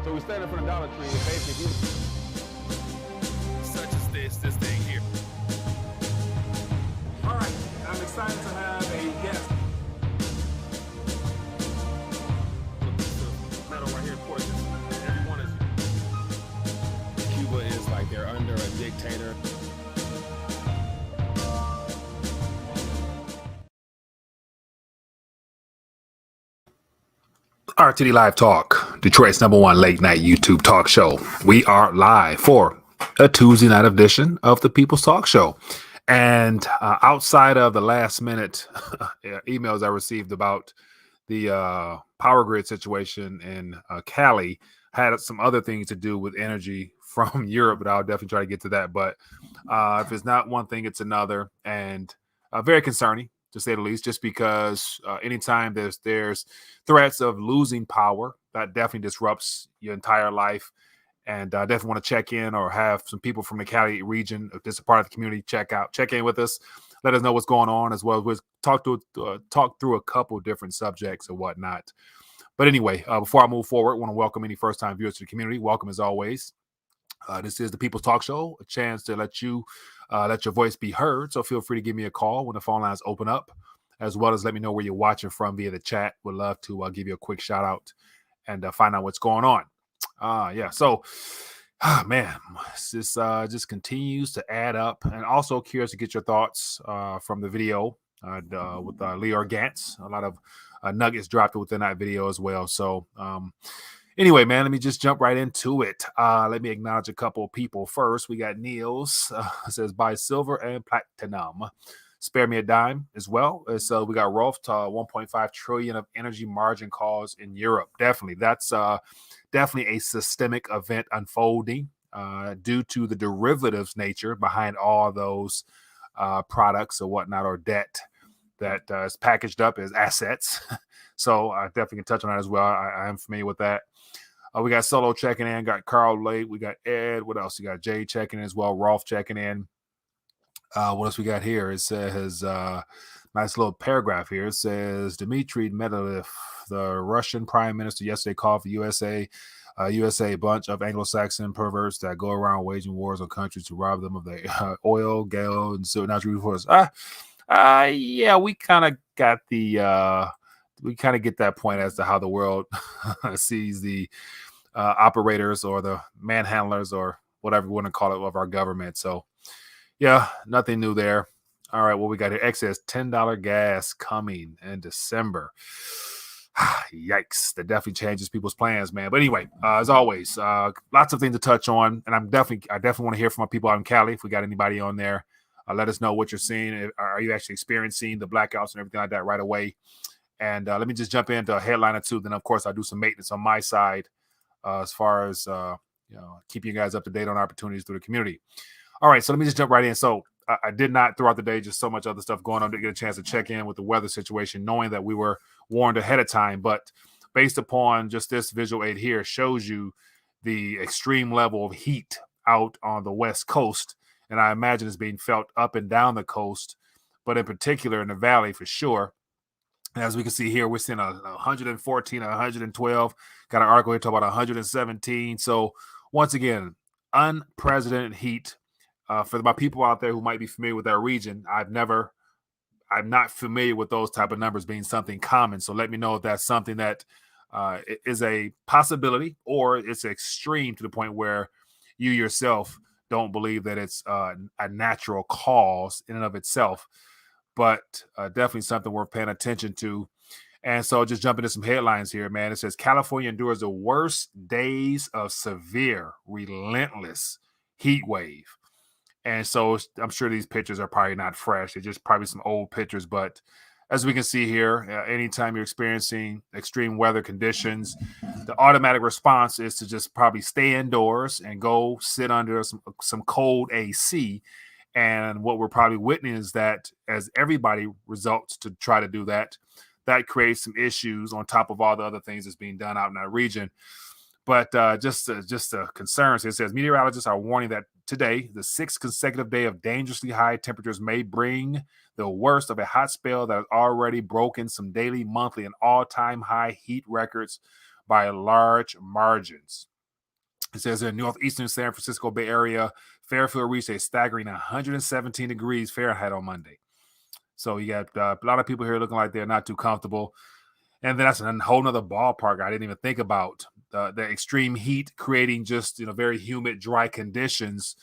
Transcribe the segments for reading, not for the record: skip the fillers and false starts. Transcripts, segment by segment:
So we stand in front of Dollar Tree and basically, such as this thing here. all right, I'm excited to have a guest. This metal right here, of course, everyone is. Cuba is like they're under a dictator. RTD Live Talk, Detroit's #1 late night YouTube talk show. We are live for a Tuesday night edition of the People's Talk Show. And outside of the last minute emails I received about the power grid situation in Cali, had some other things to do with energy from Europe, but I'll definitely try to get to that. But if it's not one thing, it's another. And very concerning, to say the least, just because anytime there's threats of losing power, that definitely disrupts your entire life. And I definitely want to check in or have some people from the Cali region, if this is a part of the community, check in with us. Let us know what's going on, as well as talk through a couple different subjects or whatnot. But anyway, before I move forward, I want to welcome any first-time viewers to the community. Welcome as always. This is the People's Talk Show, a chance to let your voice be heard. So feel free to give me a call when the phone lines open up, as well as let me know where you're watching from via the chat. Would love to give you a quick shout out and find out what's going on. So man, this just continues to add up, and also curious to get your thoughts from the video with Leor Gantz. A lot of nuggets dropped within that video as well. So anyway, man, let me just jump right into it. Let me acknowledge a couple of people first. We got Niels, says buy silver and platinum. Spare me a dime as well. So we got Rolf to 1.5 trillion of energy margin calls in Europe. Definitely. That's definitely a systemic event unfolding due to the derivatives nature behind all those products or whatnot, or debt that is packaged up as assets. So I definitely can touch on that as well. I am familiar with that. We got Solo checking in, got Carl late, we got Ed. What else? We got Jay checking in as well, Rolf checking in. What else we got here? It says, nice little paragraph here. It says, Dmitry Medvedev, the Russian prime minister, yesterday called for USA, a bunch of Anglo-Saxon perverts that go around waging wars on countries to rob them of their oil, gas, and so natural resources. Yeah, we kind of got we kind of get that point as to how the world sees the operators or the manhandlers or whatever you want to call it of our government. So yeah, nothing new there. All right, what we got here? Excess $10 gas coming in December. Yikes. That definitely changes people's plans, man. But anyway, as always, lots of things to touch on. And I definitely want to hear from our people out in Cali. If we got anybody on there, let us know what you're seeing. Are you actually experiencing the blackouts and everything like that right away? And let me just jump into a headline or two. Then, of course, I'll do some maintenance on my side as far as keeping you guys up to date on opportunities through the community. All right, so let me just jump right in. So I did not throughout the day, just so much other stuff going on, to get a chance to check in with the weather situation, knowing that we were warned ahead of time. But based upon just this visual aid here, shows you the extreme level of heat out on the West Coast. And I imagine it's being felt up and down the coast, but in particular in the valley for sure. And as we can see here, we're seeing 114, 112. Got an article here talking about 117. So once again, unprecedented heat. For my people out there who might be familiar with that region, I'm not familiar with those type of numbers being something common. So let me know if that's something that is a possibility, or it's extreme to the point where you yourself don't believe that it's a natural cause in and of itself, but definitely something worth paying attention to. And so just jump into some headlines here, man. It says California endures the worst days of severe, relentless heat wave. And so I'm sure these pictures are probably not fresh. They're just probably some old pictures. But as we can see here, anytime you're experiencing extreme weather conditions, the automatic response is to just probably stay indoors and go sit under some cold AC. And what we're probably witnessing is that as everybody results to try to do that, that creates some issues on top of all the other things that's being done out in that region. But just a concern. So it says meteorologists are warning that today, the sixth consecutive day of dangerously high temperatures may bring the worst of a hot spell that has already broken some daily, monthly, and all-time high heat records by large margins. It says in northeastern San Francisco Bay Area, Fairfield reached a staggering 117 degrees Fahrenheit on Monday. So you got a lot of people here looking like they're not too comfortable. And then that's a whole nother ballpark I didn't even think about. The extreme heat creating just very humid, dry conditions.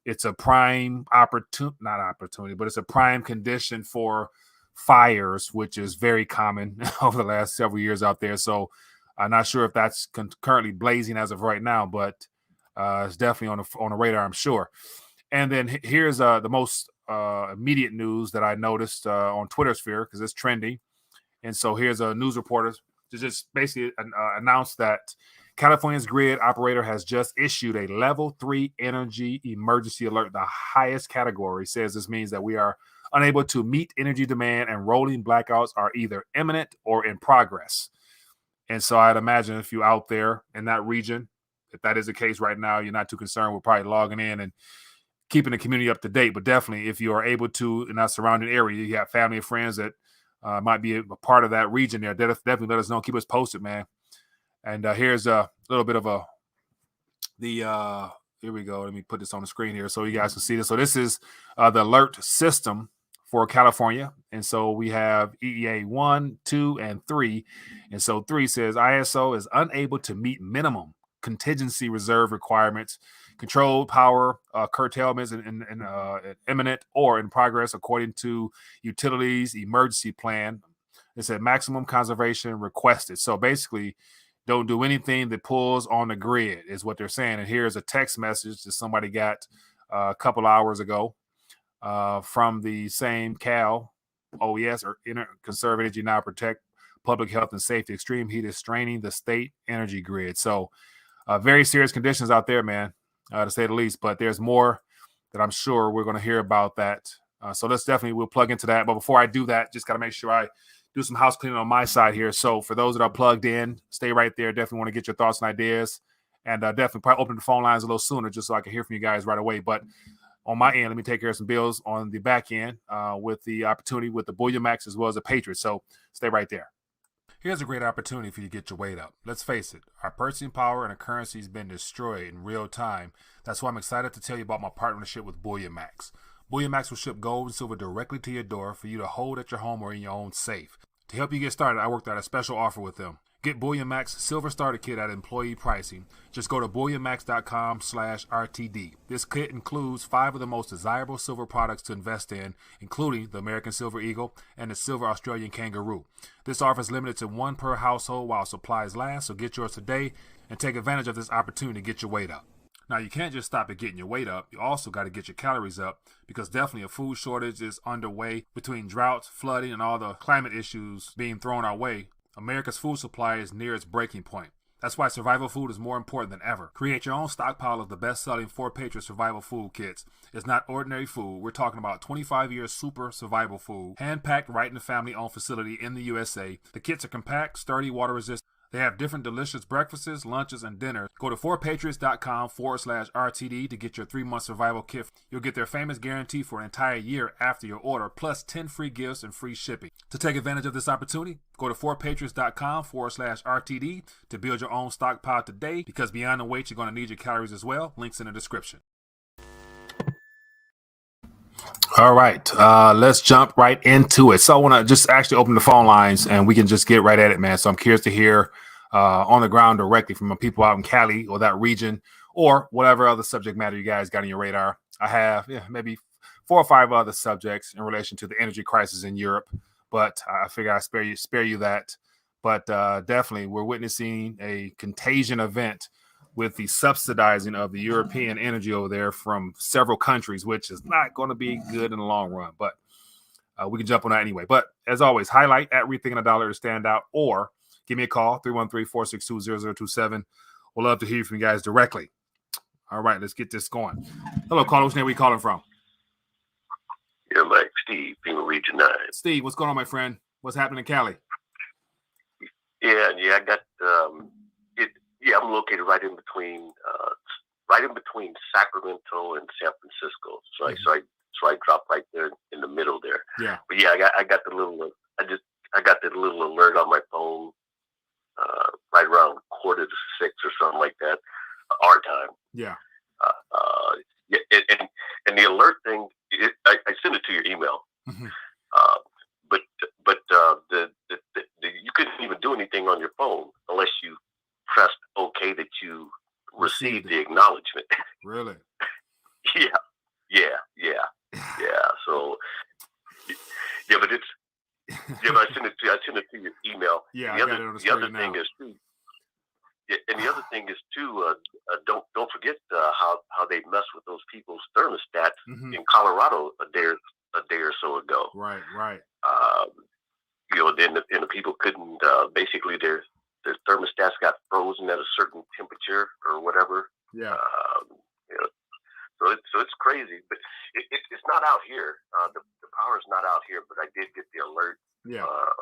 It's a prime opportunity, but it's a prime condition for fires, which is very common over the last several years out there. So I'm not sure if that's currently blazing as of right now, but it's definitely on the radar, I'm sure. And then here's the most immediate news that I noticed on Twitter sphere because it's trending. And so here's a news reporter to just basically announce that California's grid operator has just issued a level 3 energy emergency alert, the highest category. Says this means that we are unable to meet energy demand and rolling blackouts are either imminent or in progress. And so I'd imagine if you're out there in that region, if that is the case right now, you're not too concerned with probably logging in and keeping the community up to date. But definitely if you are able to in that surrounding area, you have family and friends that might be a part of that region there. Definitely let us know. Keep us posted, man. And here's a little bit of here we go. Let me put this on the screen here so you guys can see this. So this is the alert system for California. And so we have EEA 1, 2, and 3. And so 3 says ISO is unable to meet minimum contingency reserve requirements, controlled power curtailments in imminent or in progress according to utilities emergency plan. It said maximum conservation requested. So basically, don't do anything that pulls on the grid is what they're saying. And here's a text message that somebody got a couple hours ago from the same Cal OES or Conserve Energy Now Protect Public Health and Safety. Extreme heat is straining the state energy grid. So very serious conditions out there, man, to say the least. But there's more that I'm sure we're going to hear about that. So we'll plug into that. But before I do that, just got to make sure I do some house cleaning on my side here. So for those that are plugged in, stay right there. Definitely want to get your thoughts and ideas. And definitely probably open the phone lines a little sooner just so I can hear from you guys right away. But on my end, let me take care of some bills on the back end with the opportunity with the Bullion Max as well as the Patriots. So stay right there. Here's a great opportunity for you to get your weight up. Let's face it, our purchasing power and our currency has been destroyed in real time. That's why I'm excited to tell you about my partnership with Bullion Max. Bullion Max will ship gold and silver directly to your door for you to hold at your home or in your own safe. To help you get started, I worked out a special offer with them. Get Bullion Max Silver Starter Kit at employee pricing. Just go to bullionmax.com/RTD. This kit includes 5 of the most desirable silver products to invest in, including the American Silver Eagle and the Silver Australian Kangaroo. This offer is limited to 1 per household while supplies last, so get yours today and take advantage of this opportunity to get your weight up. Now, you can't just stop at getting your weight up. You also got to get your calories up because definitely a food shortage is underway between droughts, flooding, and all the climate issues being thrown our way. America's food supply is near its breaking point. That's why survival food is more important than ever. Create your own stockpile of the best-selling 4 Patriot survival food kits. It's not ordinary food. We're talking about 25-year super survival food, hand-packed right in the family-owned facility in the USA. The kits are compact, sturdy, water-resistant. They have different delicious breakfasts, lunches, and dinners. Go to 4patriots.com/RTD to get your 3-month survival kit. You'll get their famous guarantee for an entire year after your order, plus 10 free gifts and free shipping. To take advantage of this opportunity, go to 4patriots.com/RTD to build your own stockpile today because beyond the weight, you're going to need your calories as well. Links in the description. All right, let's jump right into it. So I want to just actually open the phone lines and we can just get right at it, man. So I'm curious to hear on the ground directly from the people out in Cali or that region or whatever other subject matter you guys got on your radar. I have maybe 4 or 5 other subjects in relation to the energy crisis in Europe, but I figure I spare you that. But definitely we're witnessing a contagion event with the subsidizing of the European energy over there from several countries, which is not going to be good in the long run. But we can jump on that anyway. But as always, highlight at Rethinking a Dollar to stand out or give me a call, 313-462-0027. We'll love to hear from you guys directly. All right, let's get this going. Hello, caller. Which name are we calling from? Yeah, Mike, Steve, FEMA Region 9. Steve, what's going on, my friend? What's happening in Cali? Yeah, I got I'm located right in between Sacramento and San Francisco. So I drop right there in the middle there. Yeah. But yeah, I got the little alert on my phone right around 5:45 or something like that. our time. Yeah. Yeah, and the alert thing, I sent it to your email. Mm-hmm. But you couldn't even do anything on your phone unless you pressed OK that you received the acknowledgement. Really? Yeah. So but it's but I sent it to your email. Yeah, and I got it on the screen now. thing is too. Yeah, and the other thing is too. Don't forget how they mess with those people's thermostats in Colorado a day or so ago. Right. Then the people couldn't basically their thermostats got frozen at a certain temperature or whatever. Yeah. So it's crazy, but it's not out here. The power's not out here, but I did get the alert.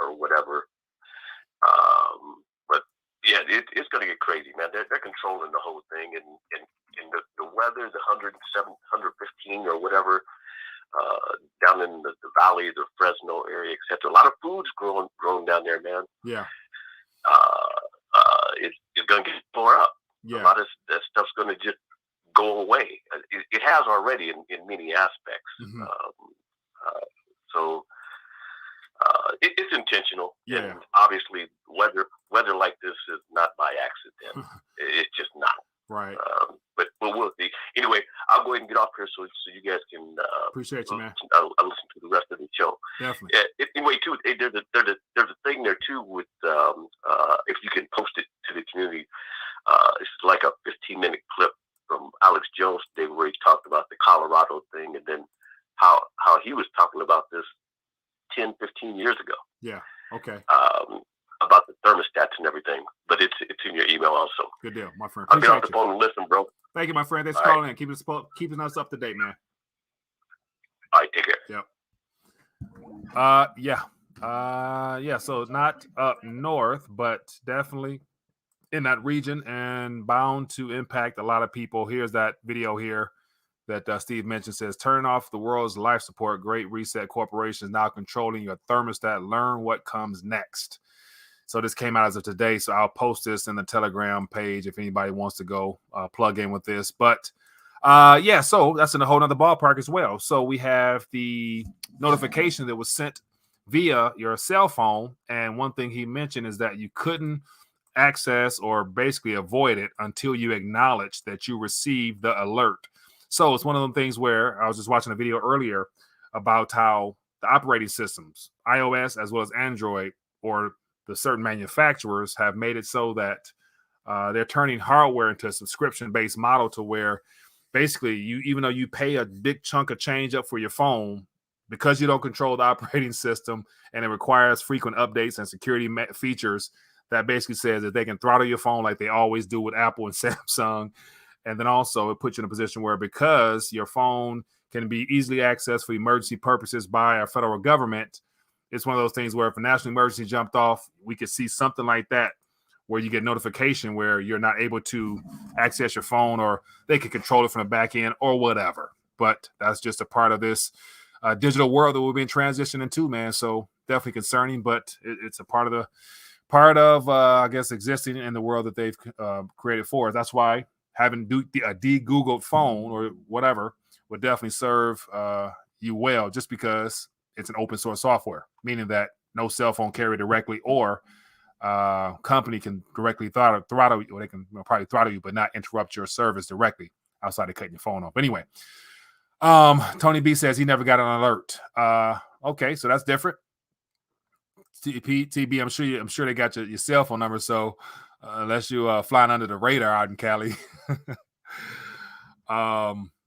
Or whatever. But yeah, it's going to get crazy, man. They're controlling the whole thing, and the weather, the 107, 115 or whatever, down in the valley, the Fresno area, etc. A lot of food's grown down there, man. Yeah. It's going to get tore up. Yeah. A lot of that stuff's going to just go away. It has already in many aspects. So it's intentional. Yeah. And obviously, weather like this is not by accident. It's just not. Right. But we'll see. Anyway, I'll go ahead and get off here so you guys can. Appreciate you, man. I'll listen to the rest of the show. Definitely. Anyway, too, there's a thing there too with if you can post it to the community. It's like a 15-minute clip from Alex Jones today where he talked about the Colorado thing and then how he was talking about this 10, 15 years ago. Yeah. Okay. About the thermostats and everything, but it's in your email also. Good deal, my friend. I'll get off the phone and listen, bro. Thank you, my friend. Thanks for calling in. Keeping us up to date, man. All right, take care. Yep. So not up north, but definitely in that region and bound to impact a lot of people. Here's that video here that Steve mentioned. Says, turn off the world's life support. Great Reset Corporation is now controlling your thermostat. Learn what comes next. So this came out as of today. So I'll post this in the Telegram page if anybody wants to go plug in with this. But so that's in a whole nother ballpark as well. So we have the notification that was sent via your cell phone. And one thing he mentioned is that you couldn't access or basically avoid it until you acknowledge that you received the alert. So it's one of them things where I was just watching a video earlier about how the operating systems, iOS as well as Android, or the certain manufacturers have made it so that they're turning hardware into a subscription-based model to where basically even though you pay a big chunk of change up for your phone, because you don't control the operating system and it requires frequent updates and security features, that basically says that they can throttle your phone like they always do with Apple and Samsung. And then also it puts you in a position where because your phone can be easily accessed for emergency purposes by our federal government, it's one of those things where if a national emergency jumped off, we could see something like that where you get notification where you're not able to access your phone, or they can control it from the back end or whatever. But that's just a part of this digital world that we've been transitioning to, man. So definitely concerning, but it's a part of I guess existing in the world that they've created for us. That's why having a de-Googled phone or whatever would definitely serve you well, just because it's an open source software, meaning that no cell phone carrier directly or company can directly throttle you, or they can probably throttle you, but not interrupt your service directly outside of cutting your phone off. Anyway, Tony B says he never got an alert. Okay, so that's different. TB, I'm sure they got your cell phone number. So unless you flying under the radar out in Cali.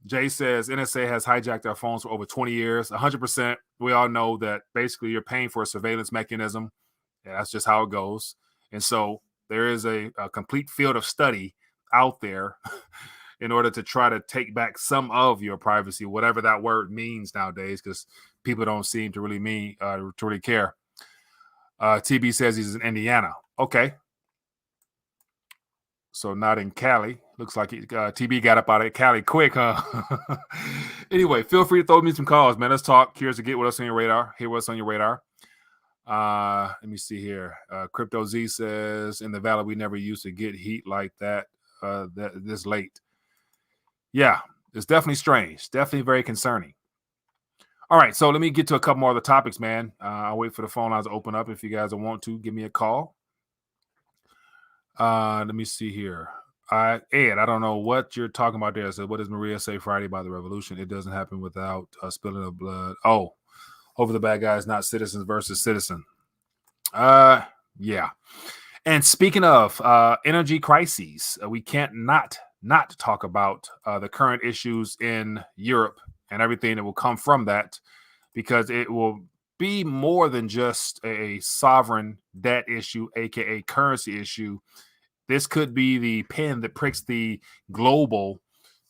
Jay says NSA has hijacked our phones for over 20 years. 100%. We all know that basically you're paying for a surveillance mechanism. Yeah, that's just how it goes. And so there is a complete field of study out there in order to try to take back some of your privacy, whatever that word means nowadays, because people don't seem to really care. TB says he's in Indiana. Okay. So not in Cali. Looks like TB got up out of Cali quick, huh? Anyway, feel free to throw me some calls, man. Let's talk. Curious to get what's on your radar. Hear what's on your radar. Let me see here. Crypto Z says, in the valley, we never used to get heat like that. this late. Yeah, it's definitely strange. Definitely very concerning. All right, so let me get to a couple more of the topics, man. I'll wait for the phone lines to open up. If you guys want to, give me a call. Let me see here. Ed, I don't know what you're talking about there. So what does Maria say Friday about the revolution? It doesn't happen without spilling of blood. Oh, over the bad guys, not citizens versus citizen. Yeah. And speaking of energy crises, we can't not talk about the current issues in Europe and everything that will come from that, because it will be more than just a sovereign debt issue, aka currency issue. This could be the pin that pricks the global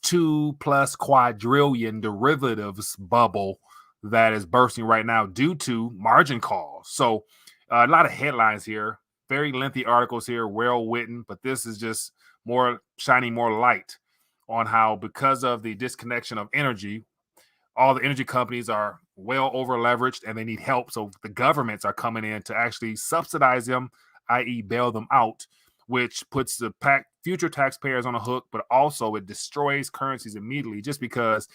2+ quadrillion derivatives bubble that is bursting right now due to margin calls. So a lot of headlines here, very lengthy articles here, well written, but this is just more shining more light on how, because of the disconnection of energy, all the energy companies are well over leveraged and they need help. So the governments are coming in to actually subsidize them, i.e. bail them out, which puts the future taxpayers on a hook, but also it destroys currencies immediately just because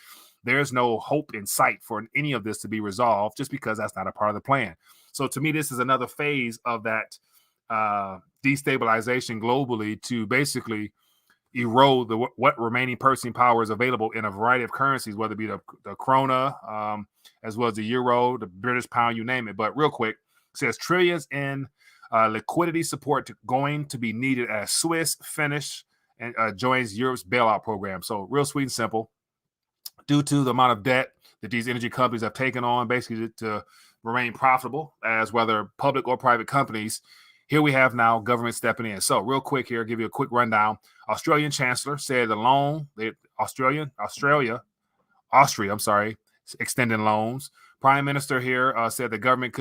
there's no hope in sight for any of this to be resolved, just because that's not a part of the plan. So to me, this is another phase of that destabilization globally to basically erode what remaining purchasing power is available in a variety of currencies, whether it be the krona, as well as the euro, the British pound, you name it. But real quick, it says trillions in liquidity support going to be needed as Swiss finish and joins Europe's bailout program. So real sweet and simple. Due to the amount of debt that these energy companies have taken on, basically to remain profitable as whether public or private companies, here we have now government stepping in. So real quick here, give you a quick rundown. Australian Chancellor said the loan, Austria, extending loans. Prime Minister here said the government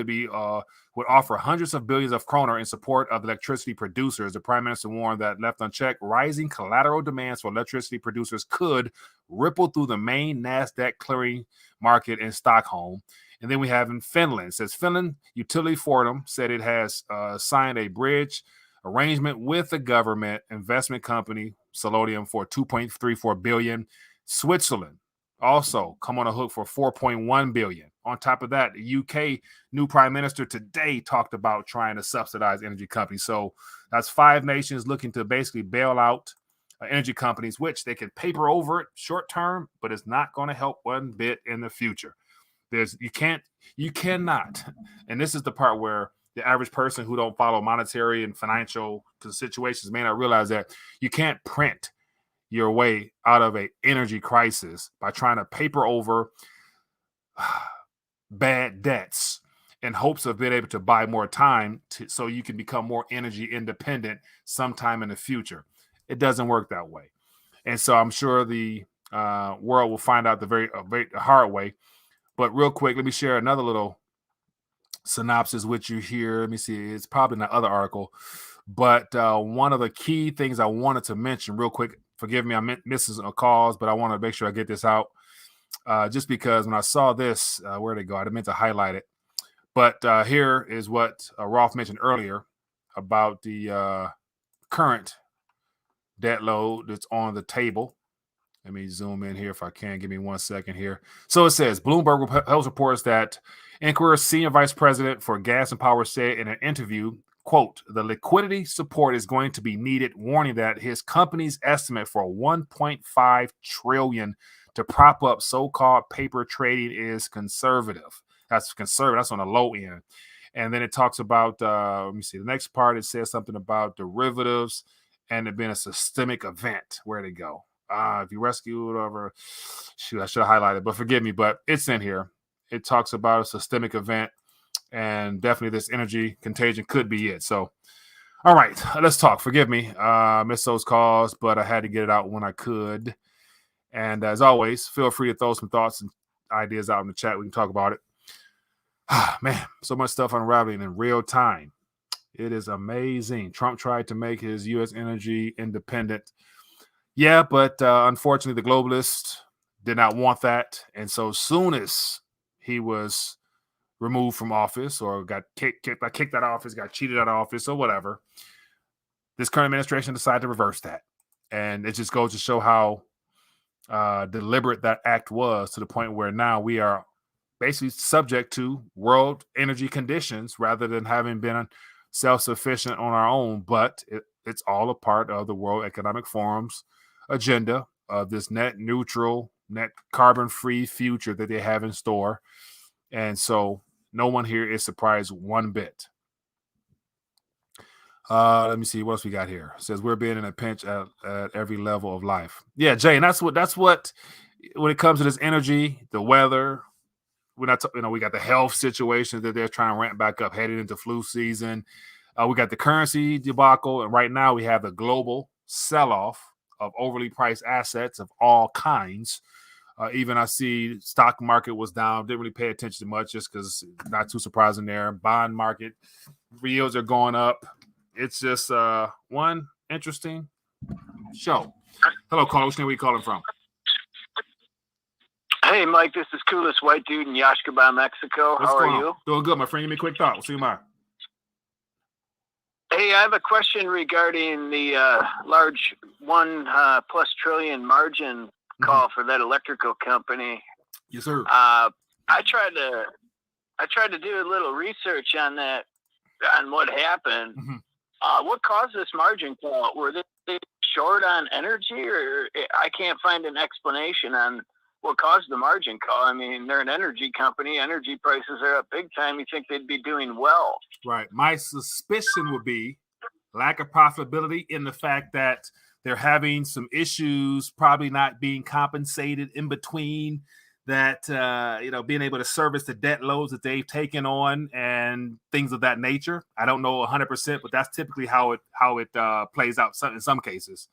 would offer hundreds of billions of kroner in support of electricity producers. The Prime Minister warned that left unchecked, rising collateral demands for electricity producers could ripple through the main NASDAQ clearing market in Stockholm. And then we have in Finland. It says Finland Utility Forum said it has signed a bridge arrangement with the government investment company Solodium for $2.34 billion. Switzerland also come on a hook for $4.1 billion. On top of that, the UK new prime minister today talked about trying to subsidize energy companies. So that's 5 nations looking to basically bail out energy companies, which they could paper over it short term, but it's not going to help one bit in the future. You cannot, and this is the part where the average person who don't follow monetary and financial situations may not realize that you can't print your way out of an energy crisis by trying to paper over bad debts in hopes of being able to buy more time so you can become more energy independent sometime in the future. It doesn't work that way. And so I'm sure the world will find out the very hard way. But real quick, let me share another little synopsis with you here. Let me see. It's probably in the other article. But one of the key things I wanted to mention real quick, forgive me, I'm missing some calls, but I want to make sure I get this out. Just because when I saw this, where'd it go? I meant to highlight it. But here is what Rolf mentioned earlier about the current debt load that's on the table. Let me zoom in here if I can. Give me 1 second here. So it says, Bloomberg Health reports that Inquirer senior vice president for gas and power said in an interview, quote, the liquidity support is going to be needed, warning that his company's estimate for $1.5 trillion to prop up so-called paper trading is conservative. That's conservative. That's on the low end. And then it talks about, let me see, the next part, it says something about derivatives and it being a systemic event. Where'd it go? If you rescue whatever, shoot, I should have highlighted, but forgive me, but it's in here. It talks about a systemic event, and definitely this energy contagion could be it. So, all right, let's talk. Forgive me, missed those calls, but I had to get it out when I could. And as always, feel free to throw some thoughts and ideas out in the chat. We can talk about it. Man, so much stuff unraveling in real time. It is amazing. Trump tried to make his U.S. energy independent. Yeah, but unfortunately, the globalists did not want that. And so soon as he was removed from office or got kicked out of office, got cheated out of office or whatever, this current administration decided to reverse that. And it just goes to show how deliberate that act was, to the point where now we are basically subject to world energy conditions rather than having been self-sufficient on our own. But it's all a part of the World Economic Forum's agenda of this net neutral, net carbon-free future that they have in store. And so no one here is surprised one bit. Let me see what else we got here. It says we're being in a pinch at every level of life. Yeah, Jay, and that's what when it comes to this energy, the weather, we're not we got the health situation that they're trying to ramp back up heading into flu season. We got the currency debacle, and right now we have the global sell-off of overly priced assets of all kinds. Even I see stock market was down. Didn't really pay attention to much just because not too surprising there. Bond market yields are going up. It's just one interesting show. Hello, caller. Which name are you calling from? Hey, Mike. This is Coolest White Dude in Yaxcabay, Mexico. How are you? Doing good, my friend. Give me a quick thought. We'll see you tomorrow. Hey, I have a question regarding the large $1+ trillion margin call for that electrical company. Yes, sir. I tried to do a little research on that, on what happened. Mm-hmm. What caused this margin call? Were they short on energy, or I can't find an explanation on what caused the margin call? I mean, they're an energy company. Energy prices are up big time. You think they'd be doing well? Right. My suspicion would be lack of profitability in the fact that they're having some issues, probably not being compensated in between that, being able to service the debt loads that they've taken on and things of that nature. I don't know 100%, but that's typically how it plays out in some cases.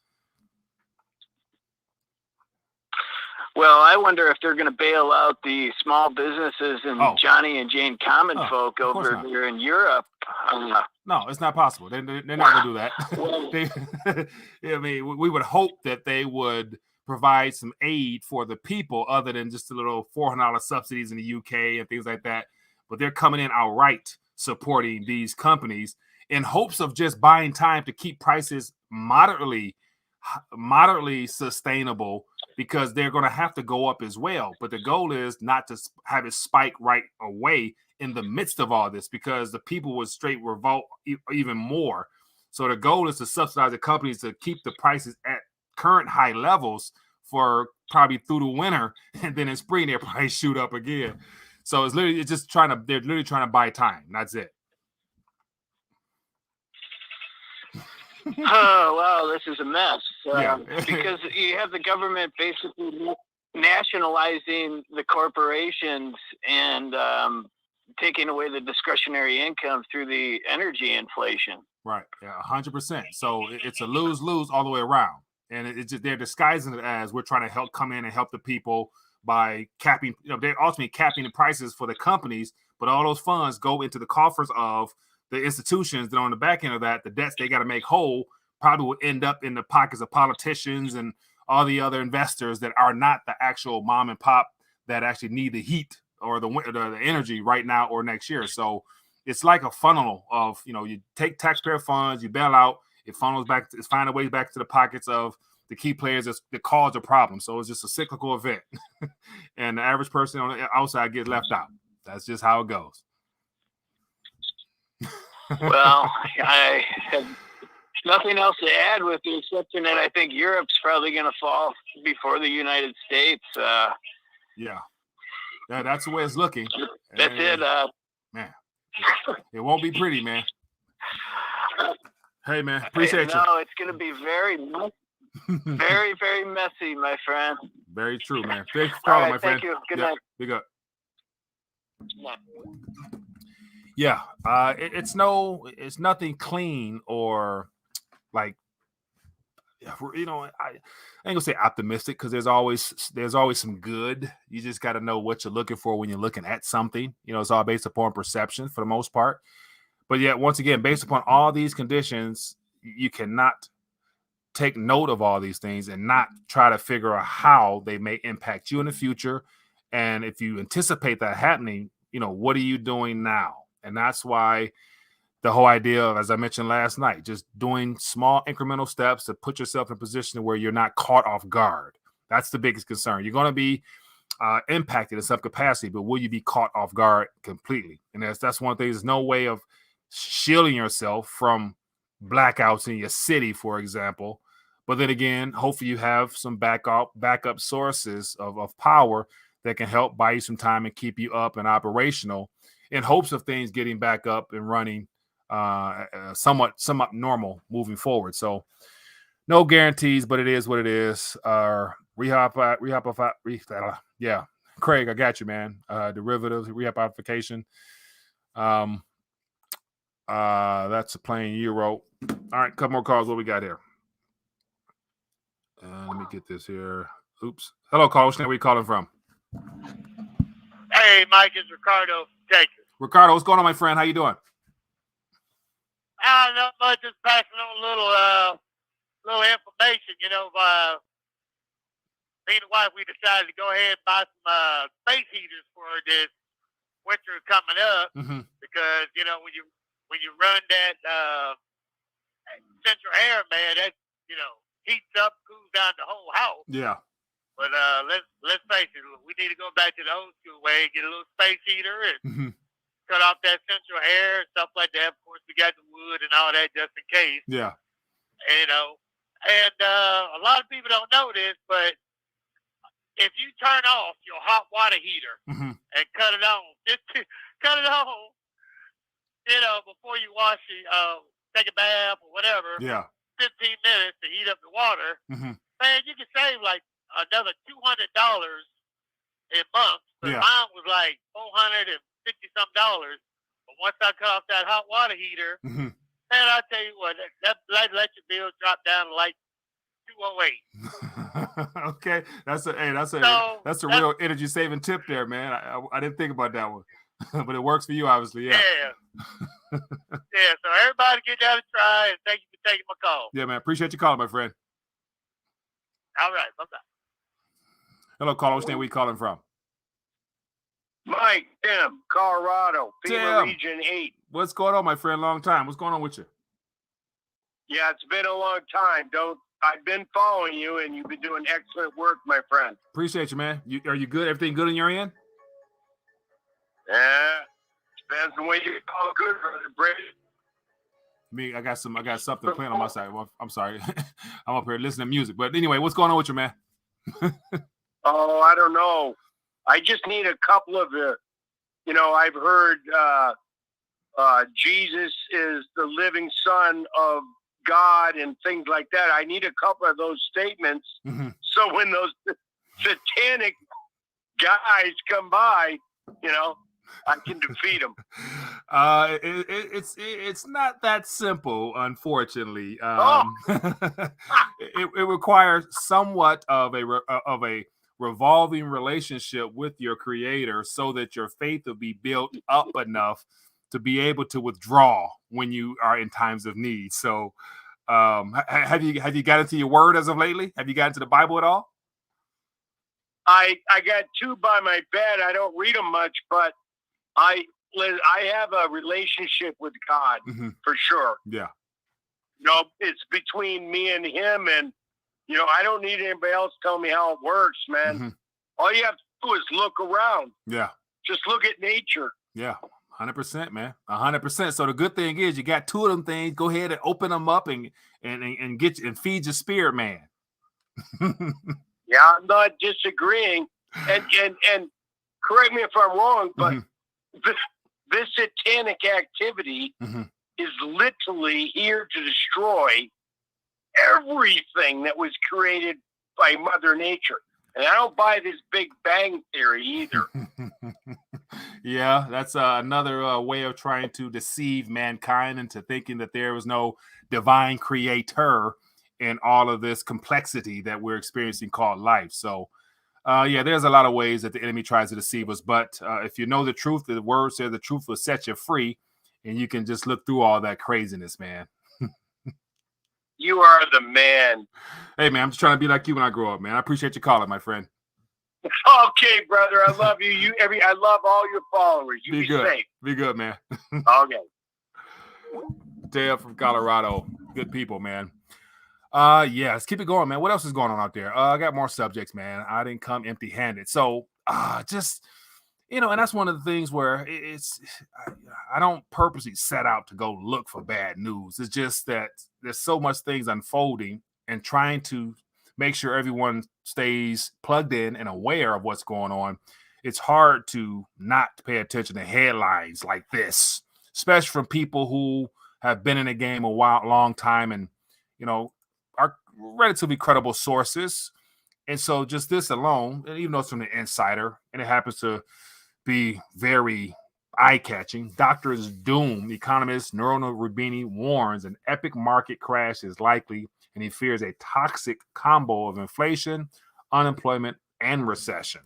Well, I wonder if they're going to bail out the small businesses and Johnny and Jane common folk over here in Europe. No, it's not possible. They're not going to do that. I mean, we would hope that they would provide some aid for the people other than just a little $400 subsidies in the UK and things like that. But they're coming in outright supporting these companies in hopes of just buying time to keep prices moderately sustainable, because they're going to have to go up as well. But the goal is not to have it spike right away in the midst of all this, because the people would straight revolt even more. So the goal is to subsidize the companies to keep the prices at current high levels for probably through the winter, and then in spring they'll probably shoot up again. So they're literally trying to buy time. That's it. Oh, wow, this is a mess. Yeah. Because you have the government basically nationalizing the corporations and taking away the discretionary income through the energy inflation. Right. Yeah, 100%. So it's a lose-lose all the way around. And it's just, they're disguising it as we're trying to come in and help the people by capping, they're ultimately capping the prices for the companies, but all those funds go into the coffers of the institutions that on the back end of that, the debts they got to make whole probably will end up in the pockets of politicians and all the other investors that are not the actual mom and pop that actually need the heat or the energy right now or next year. So it's like a funnel of, you take taxpayer funds, you bail out, it funnels back, it's finding a way back to the pockets of the key players that cause a problem. So it's just a cyclical event. And the average person on the outside gets left out. That's just how it goes. Well, I have nothing else to add with the exception that I think Europe's probably going to fall before the United States. Yeah, that's the way it's looking. That's it. Man, it won't be pretty, man. Hey, man, appreciate you. No, it's going to be very, very, very messy, my friend. Very true, man. Thanks for calling, my friend. Thank you. Good night. Big up. Yeah, it's nothing clean or like, I ain't gonna say optimistic, because there's always some good. You just got to know what you're looking for when you're looking at something. It's all based upon perception for the most part. But yet, once again, based upon all these conditions, you cannot take note of all these things and not try to figure out how they may impact you in the future. And if you anticipate that happening, what are you doing now? And that's why the whole idea of, as I mentioned last night, just doing small incremental steps to put yourself in a position where you're not caught off guard. That's the biggest concern. You're going to be impacted in some capacity, but will you be caught off guard completely? And that's one thing. There's no way of shielding yourself from blackouts in your city, for example. But then again, hopefully you have some backup sources of power that can help buy you some time and keep you up and operational in hopes of things getting back up and running somewhat normal moving forward. So no guarantees, but it is what it is. Yeah, Craig, I got you, man. Derivatives, rehypothecation. That's a plain euro. All right, couple more calls. What we got here? Let me get this here. Oops. Hello, caller. Where are you calling from? Hey, Mike, it's Ricardo from Texas. Ricardo, what's going on, my friend? How you doing? Not much. Just passing on a little information. You know, me and the wife, we decided to go ahead and buy some space heaters for this winter coming up because you know when you run that central air, man, that heats up, cools down the whole house. Yeah. But let's face it, we need to go back to the old school way, get a little space heater and cut off that central air and stuff like that. Of course, we got the wood and all that just in case. Yeah. And a lot of people don't know this, but if you turn off your hot water heater and cut it on, just cut it on, before you wash it, take a bath or whatever. Yeah. 15 minutes to heat up the water. Man, you can save like another $200 a month. But mine was like $450 some. But once I cut off that hot water heater, man, I tell you what, that electric bill dropped down to like $208. Okay, that's a real energy saving tip there, man. I didn't think about that one, but it works for you, obviously. Yeah. Yeah. So everybody get down and try, and thank you for taking my call. Yeah, man. Appreciate you calling, my friend. All right. Bye-bye. Hello, caller. Where are you calling from? Mike, Tim, Colorado, FEMA Tim. Region 8. What's going on, my friend? Long time. What's going on with you? Yeah, it's been a long time. I've been following you, and you've been doing excellent work, my friend. Appreciate you, man. Are you good? Everything good on your end? Yeah, depends on what you call good, brother Brady. I got something playing on my side. Well, I'm sorry. I'm up here listening to music. But anyway, what's going on with you, man? Oh, I don't know. I just need a couple of I've heard Jesus is the living son of God and things like that. I need a couple of those statements. So when those satanic guys come by, I can defeat them. It's not that simple, unfortunately. It requires somewhat of a revolving relationship with your creator so that your faith will be built up enough to be able to withdraw when you are in times of need. So have you got into your word as of lately? Have you got into the Bible at all? I got two by my bed. I don't read them much, but I have a relationship with God for sure. Yeah. It's between me and him, and I don't need anybody else telling me how it works, man. All you have to do is look around. Yeah. Just look at nature. Yeah. 100%, man. 100%. So the good thing is you got two of them things. Go ahead and open them up and get and feed your spirit, man. Yeah, I'm not disagreeing. And correct me if I'm wrong, but this satanic activity is literally here to destroy everything that was created by Mother Nature. And I don't buy this Big Bang Theory either. Yeah, that's another way of trying to deceive mankind into thinking that there was no divine creator in all of this complexity that we're experiencing called life. So, there's a lot of ways that the enemy tries to deceive us. But if you know the truth, the word says the truth will set you free, and you can just look through all that craziness, man. You are the man. Hey, man, I'm just trying to be like you when I grow up, man. I appreciate you calling, my friend. Okay, brother. I love you. I love all your followers. You be good. safe. Be good, man. Okay. Dale from Colorado. Good people, man. Yeah, let's keep it going, man. What else is going on out there? I got more subjects, man. I didn't come empty-handed. So just, and that's one of the things where I don't purposely set out to go look for bad news. It's just that there's so much things unfolding, and trying to make sure everyone stays plugged in and aware of what's going on. It's hard to not pay attention to headlines like this, especially from people who have been in the game a long time, and are relatively credible sources. And so just this alone, and even though it's from the insider, and it happens to be very eye-catching, Doctor's Doom, Economist Nouriel Roubini warns an epic market crash is likely, and he fears a toxic combo of inflation, unemployment, and recession.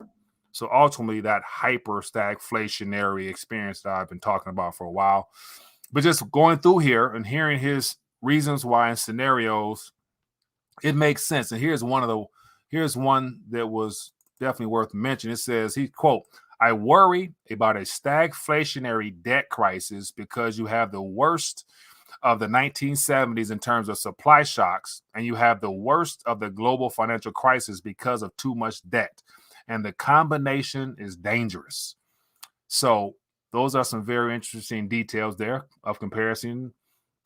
So ultimately, that hyper-stagflationary experience that I've been talking about for a while. But just going through here and hearing his reasons why and scenarios, it makes sense. And here's one that was definitely worth mentioning. It says, he quote, "I worry about a stagflationary debt crisis because you have the worst of the 1970s in terms of supply shocks, and you have the worst of the global financial crisis because of too much debt. And the combination is dangerous." So those are some very interesting details there of comparison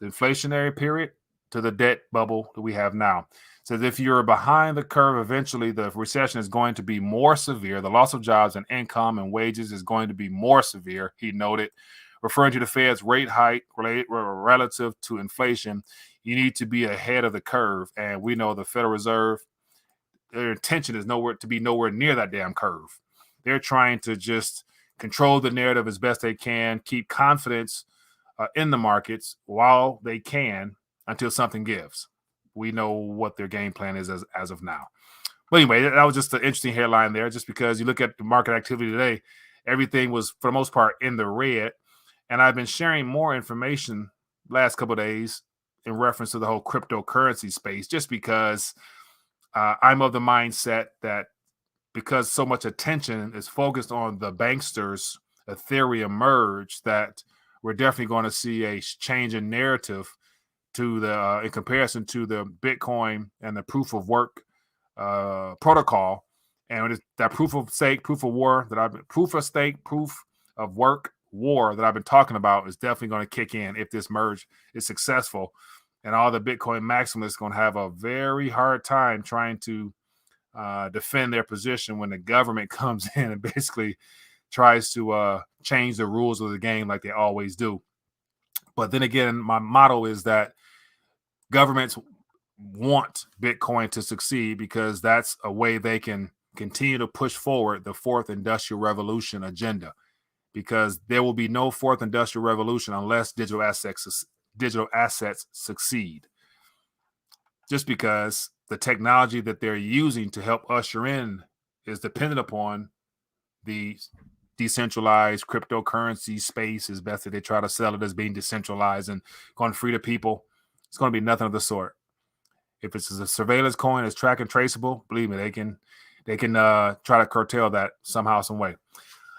the inflationary period to the debt bubble that we have now. It says if you're behind the curve, eventually the recession is going to be more severe. The loss of jobs and income and wages is going to be more severe, he noted. Referring to the Fed's rate hike relative to inflation, you need to be ahead of the curve. And we know the Federal Reserve, their intention is nowhere near that damn curve. They're trying to just control the narrative as best they can, keep confidence in the markets while they can until something gives. We know what their game plan is as of now. But anyway, that was just an interesting headline there, just because you look at the market activity today, everything was, for the most part, in the red. And I've been sharing more information last couple of days in reference to the whole cryptocurrency space, just because I'm of the mindset that because so much attention is focused on the banksters, Ethereum merge, that we're definitely going to see a change in narrative to the in comparison to the Bitcoin and the proof of work protocol. And that proof of stake, proof of work that I've been talking about is definitely going to kick in if this merge is successful. And all the Bitcoin maximalists are going to have a very hard time trying to defend their position when the government comes in and basically tries to change the rules of the game like they always do. But then again, my motto is that governments want Bitcoin to succeed because that's a way they can continue to push forward the fourth industrial revolution agenda, because there will be no fourth industrial revolution unless digital assets succeed. Just because the technology that they're using to help usher in is dependent upon the decentralized cryptocurrency space, as best that they try to sell it as being decentralized and going free to people. It's going to be nothing of the sort. If it's a surveillance coin that's track and traceable, believe me, they can try to curtail that somehow, some way.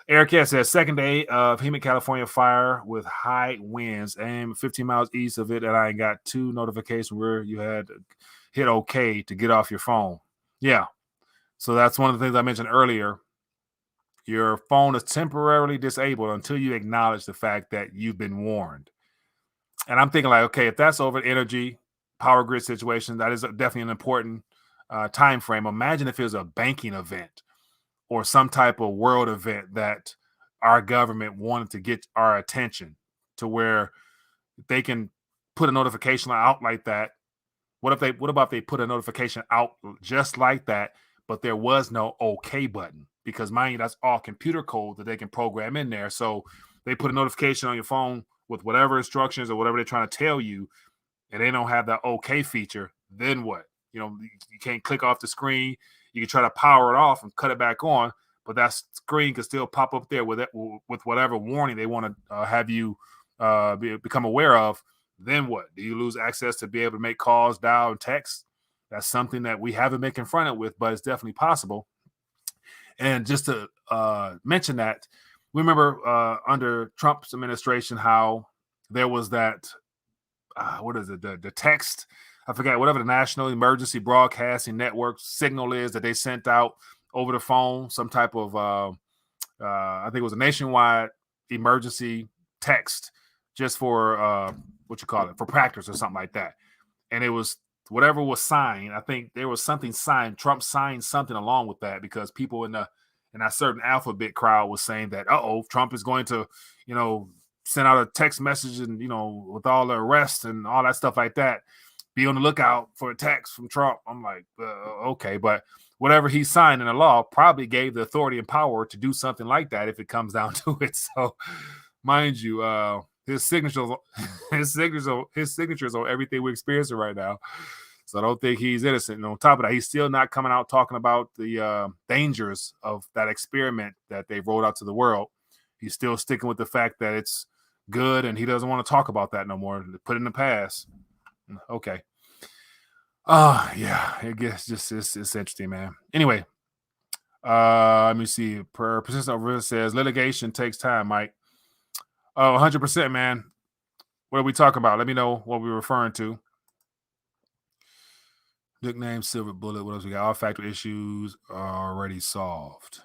Eric S. says, second day of Hemet, California fire with high winds. Aim 15 miles east of it, and I got 2 notifications where you had hit OK to get off your phone. Yeah. So that's one of the things I mentioned earlier. Your phone is temporarily disabled until you acknowledge the fact that you've been warned. And I'm thinking like, okay, if that's over energy, power grid situation, that is definitely an important time frame. Imagine if it was a banking event or some type of world event that our government wanted to get our attention to, where they can put a notification out like that. What about if they put a notification out just like that, but there was no OK button? Because mind you, that's all computer code that they can program in there. So they put a notification on your phone with whatever instructions or whatever they're trying to tell you, and they don't have that OK feature. Then what? You can't click off the screen. You can try to power it off and cut it back on, but that screen can still pop up there with whatever warning they want to have you become aware of. Then what? Do you lose access to be able to make calls, dial, and text? That's something that we haven't been confronted with, but it's definitely possible. And just to mention that, we remember under Trump's administration how there was that what is it? The text, I forget, whatever the National Emergency Broadcasting Network signal is that they sent out over the phone, some type of, I think it was a nationwide emergency text just for, for practice or something like that. And it was whatever was signed. I think there was something signed. Trump signed something along with that because people in that certain alphabet crowd was saying that, Trump is going to, send out a text message and, with all the arrests and all that stuff like that, be on the lookout for a text from Trump. I'm like, okay, but whatever he signed in the law probably gave the authority and power to do something like that if it comes down to it. So, mind you, his signatures on everything we're experiencing right now. So I don't think he's innocent. And on top of that, he's still not coming out talking about the dangers of that experiment that they rolled out to the world. He's still sticking with the fact that it's good, and he doesn't want to talk about that no more. Put it in the past. Okay. Yeah, I guess it's interesting, man. Anyway, let me see. Persistent Risk says litigation takes time, Mike. 100%, man. What are we talking about? Let me know what we're referring to. Nickname Silver Bullet. What else we got? All factor issues are already solved.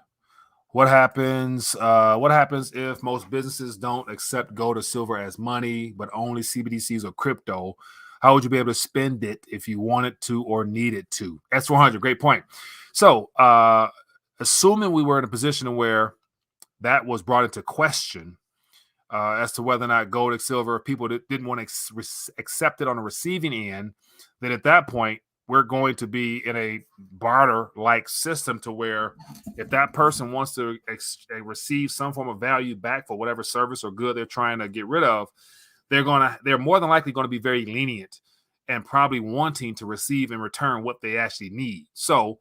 What happens if most businesses don't accept gold or silver as money, but only CBDCs or crypto? How would you be able to spend it if you wanted to or needed to? S400, great point. So, assuming we were in a position where that was brought into question as to whether or not gold or silver, people didn't want to accept it on the receiving end, then at that point, we're going to be in a barter-like system to where if that person wants to receive some form of value back for whatever service or good they're trying to get rid of, they're more than likely going to be very lenient and probably wanting to receive in return what they actually need. So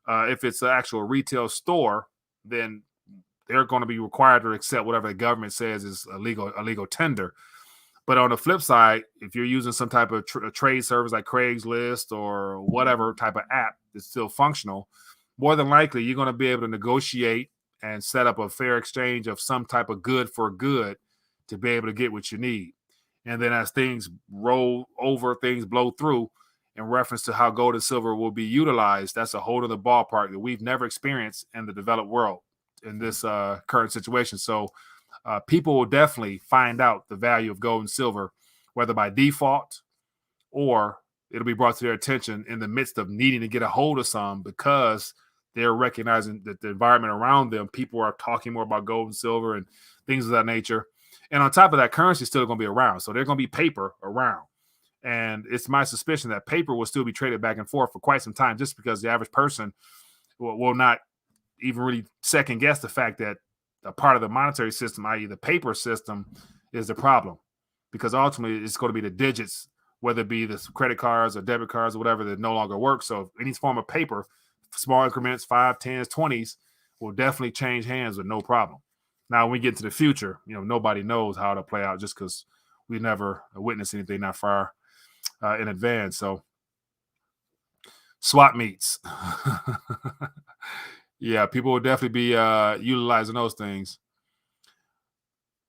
if it's an actual retail store, then they're going to be required to accept whatever the government says is a legal tender. But on the flip side, if you're using some type of trade service like Craigslist or whatever type of app that's still functional, more than likely you're going to be able to negotiate and set up a fair exchange of some type of good for good to be able to get what you need. And then as things roll over, things blow through in reference to how gold and silver will be utilized, that's a whole other ballpark that we've never experienced in the developed world in this current situation. So people will definitely find out the value of gold and silver, whether by default or it'll be brought to their attention in the midst of needing to get a hold of some because they're recognizing that the environment around them, people are talking more about gold and silver and things of that nature. And on top of that, currency is still going to be around. So there's going to be paper around. And it's my suspicion that paper will still be traded back and forth for quite some time just because the average person will not even really second guess the fact that a part of the monetary system, i.e. the paper system, is the problem. Because ultimately it's going to be the digits, whether it be the credit cards or debit cards or whatever, that no longer work. So any form of paper, small increments, 5, 10s, 20s, will definitely change hands with no problem. Now, when we get to the future, nobody knows how it'll play out just because we never witnessed anything that far in advance. So swap meets. Yeah, people will definitely be utilizing those things.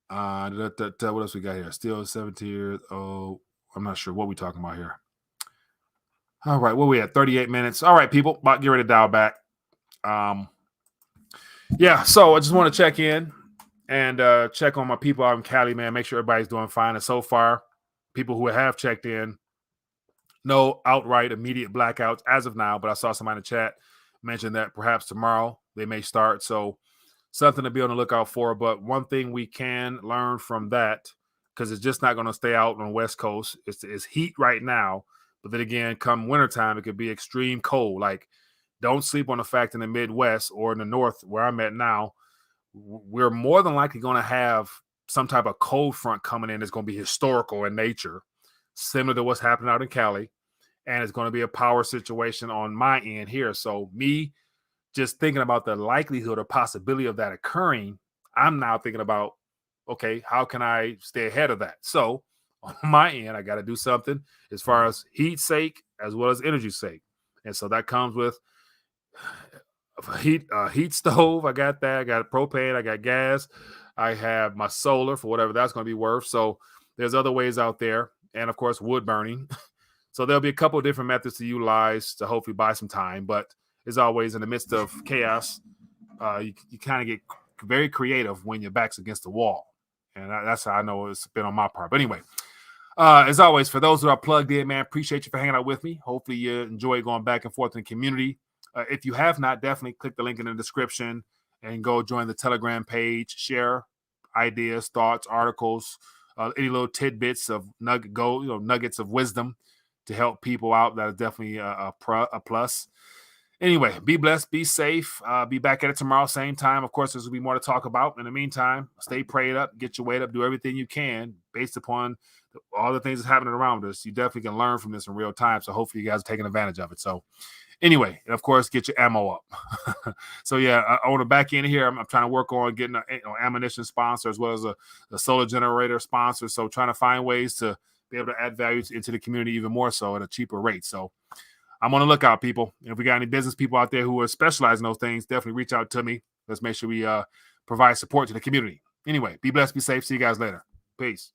What else we got here? Still 17 years old. I'm not sure what we're talking about here. All right, what we at? 38 minutes. All right, people, about to get ready to dial back. Yeah, so I just want to check in and check on my people out in Cali, man. Make sure everybody's doing fine. And so far, people who have checked in, no outright immediate blackouts as of now, but I saw somebody in the chat mention that perhaps tomorrow they may start. So something to be on the lookout for. But one thing we can learn from that, because it's just not going to stay out on the West Coast, it's heat right now. But then again, come wintertime, it could be extreme cold. Like, don't sleep on the fact in the Midwest or in the North where I'm at now, we're more than likely going to have some type of cold front coming in that's going to be historical in nature, similar to what's happening out in Cali. And it's going to be a power situation on my end here. So me just thinking about the likelihood or possibility of that occurring, I'm now thinking about, okay, how can I stay ahead of that? So on my end, I got to do something as far as heat sake as well as energy sake. And so that comes with a heat stove. I got that. I got propane. I got gas. I have my solar for whatever that's going to be worth. So there's other ways out there. and, of course, wood burning. So there'll be a couple of different methods to utilize to hopefully buy some time. But as always, in the midst of chaos, you kind of get very creative when your back's against the wall. And that's how I know it's been on my part. But anyway, as always, for those who are plugged in, man, appreciate you for hanging out with me. Hopefully you enjoy going back and forth in the community. If you have not, definitely click the link in the description and go join the Telegram page. Share ideas, thoughts, articles, any little tidbits of nuggets of wisdom to help people out. That is definitely a plus. Anyway, be blessed, be safe. Be back at it tomorrow, same time. Of course, there's going to be more to talk about. In the meantime, stay prayed up, get your weight up, do everything you can based upon all the things that's happening around us. You definitely can learn from this in real time. So hopefully you guys are taking advantage of it. So anyway, and of course, get your ammo up. So yeah, I want to back in here. I'm trying to work on getting an ammunition sponsor as well as a solar generator sponsor. So trying to find ways to be able to add value into the community even more so at a cheaper rate. So I'm on the lookout, people. If we got any business people out there who are specializing in those things, definitely reach out to me. Let's make sure we provide support to the community. Anyway, be blessed, be safe. See you guys later. Peace.